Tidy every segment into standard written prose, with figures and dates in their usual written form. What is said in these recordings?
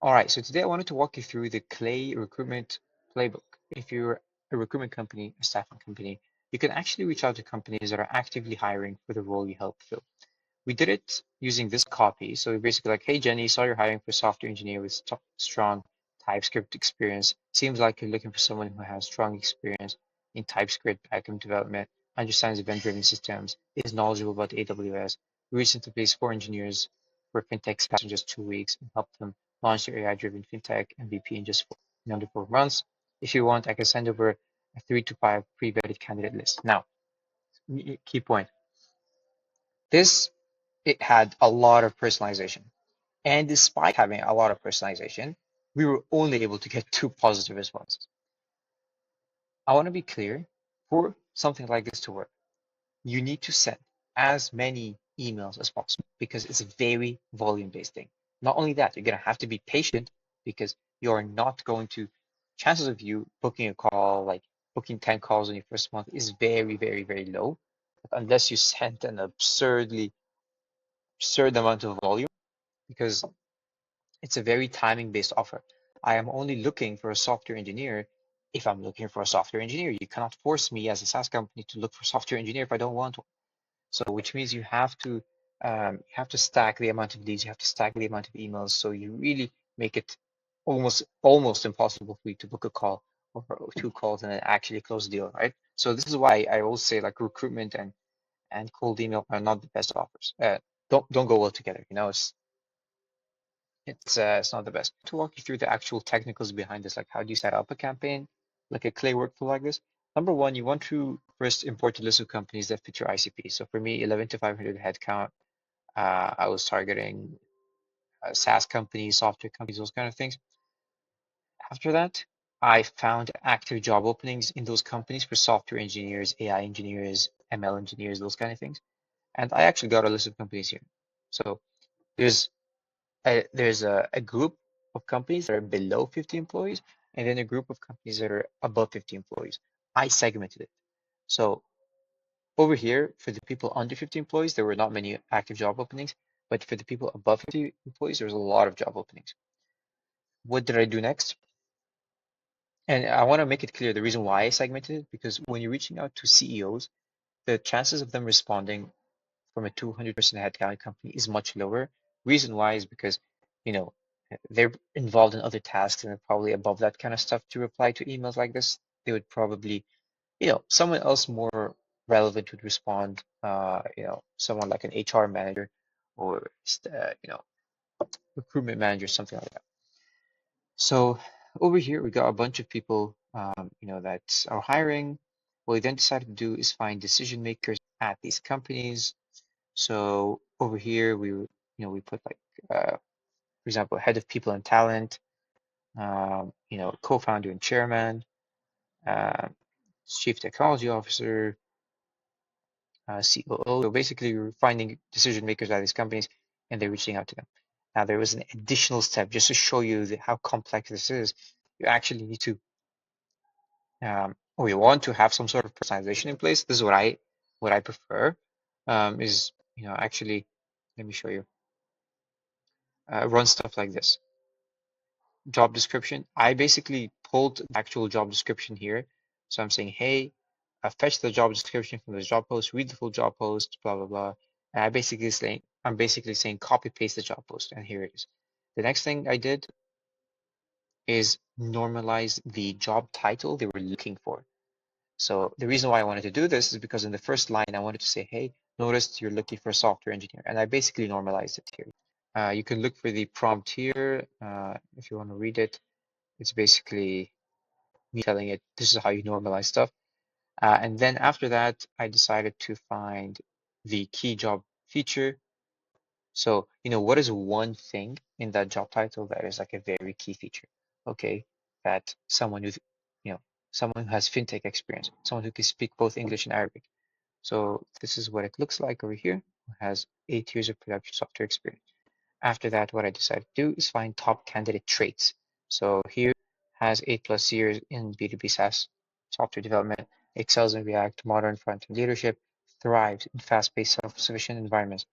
All right, so today I wanted to walk you through the Clay recruitment playbook. If you're a recruitment company, a staffing company, you can actually reach out to companies that are actively hiring for the role you help fill. We did it using this copy. So we basically like, hey, Jenny, saw you're hiring for a software engineer with strong TypeScript experience. Seems like you're looking for someone who has strong experience in TypeScript backend development, understands event-driven systems, is knowledgeable about AWS. We recently placed 4 engineers for fintech SaaS in just 2 weeks and helped them launch their AI-driven fintech MVP in under 4 months. If you want, I can send over a 3 to 5 pre-vetted candidate list. Now, key point. This it had a lot of personalization. And despite having a lot of personalization, we were only able to get 2 positive responses. I want to be clear, for something like this to work, you need to send as many emails as possible because it's a very volume-based thing. Not only that, you're going to have to be patient because you're not going to, chances of you booking a call, like booking 10 calls in your first month is very, very, very low. Unless you send an absurd amount of volume because it's a very timing based offer. I am only looking for a software engineer if I'm looking for a software engineer. You cannot force me as a SaaS company to look for a software engineer if I don't want one. So which means you have to stack the amount of leads, you have to stack the amount of emails, so you really make it almost impossible for you to book a call or 2 calls and then actually close the deal, right? So this is why I always say like recruitment and cold email are not the best offers. Don't go well together. You know, it's not the best. To walk you through the actual technicals behind this, like how do you set up a campaign, like a Clay workflow like this? Number one, you want to first import a list of companies that fit your ICP. So for me, 11 to 500 headcount. I was targeting SaaS companies, software companies, those kind of things. After that, I found active job openings in those companies for software engineers, AI engineers, ML engineers, those kind of things. And I actually got a list of companies here. So there's a group of companies that are below 50 employees, and then a group of companies that are above 50 employees. I segmented it. So over here, for the people under 50 employees, there were not many active job openings, but for the people above 50 employees, there was a lot of job openings. What did I do next? And I want to make it clear the reason why I segmented it, because when you're reaching out to CEOs, the chances of them responding from a 200-person headcount company is much lower. Reason why is because, you know, they're involved in other tasks and they're probably above that kind of stuff to reply to emails like this. They would probably, someone else more relevant would respond, someone like an HR manager or, recruitment manager, something like that. So over here, we got a bunch of people, that are hiring. What we then decided to do is find decision makers at these companies. So over here, we put like, for example, head of people and talent, co-founder and chairman, uh, chief technology officer, COO. So basically, we're finding decision makers at these companies and they're reaching out to them. Now, there was an additional step just to show you how complex this is. You actually need to, or you want to have some sort of personalization in place. This is what I prefer, is, actually, let me show you. Run stuff like this. Job description. I basically pulled the actual job description here. So I'm saying, hey, fetch the job description from the job post, read the full job post, blah, blah, blah. And I'm basically saying copy paste the job post, and here it is. The next thing I did is normalize the job title they were looking for. So the reason why I wanted to do this is because in the first line, I wanted to say, hey, notice you're looking for a software engineer. And I basically normalized it here. You can look for the prompt here if you want to read it. It's basically me telling it, this is how you normalize stuff. And then after that, I decided to find the key job feature. So, what is one thing in that job title that is like a very key feature? Okay, that someone who has fintech experience, someone who can speak both English and Arabic. So this is what it looks like over here, who has 8 years of production software experience. After that, what I decided to do is find top candidate traits. So here has 8+ years in B2B SaaS software development, excels in React, modern front-end leadership, thrives in fast-paced, self-sufficient environments.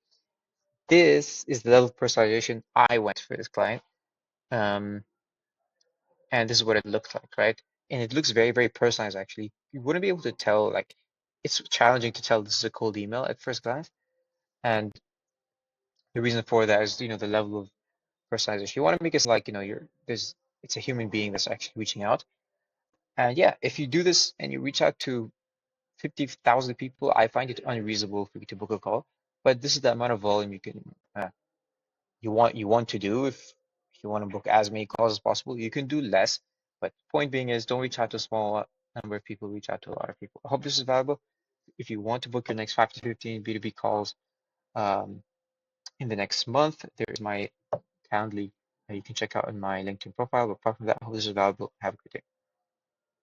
This is the level of personalization I went for this client. And this is what it looked like, right? And it looks very, very personalized, actually. You wouldn't be able to tell, like, it's challenging to tell this is a cold email at first glance. And the reason for that is, the level of personalization. You want to make it like, it's a human being that's actually reaching out. And yeah, if you do this and you reach out to 50,000 people, I find it unreasonable for you to book a call. But this is the amount of volume you want to do. If you want to book as many calls as possible, you can do less. But point being is, don't reach out to a small number of people. Reach out to a lot of people. I hope this is valuable. If you want to book your next 5 to 15 B2B calls um, in the next month, there's my Calendly. You can check out in my LinkedIn profile. But apart from that, I hope this is valuable. Have a good day.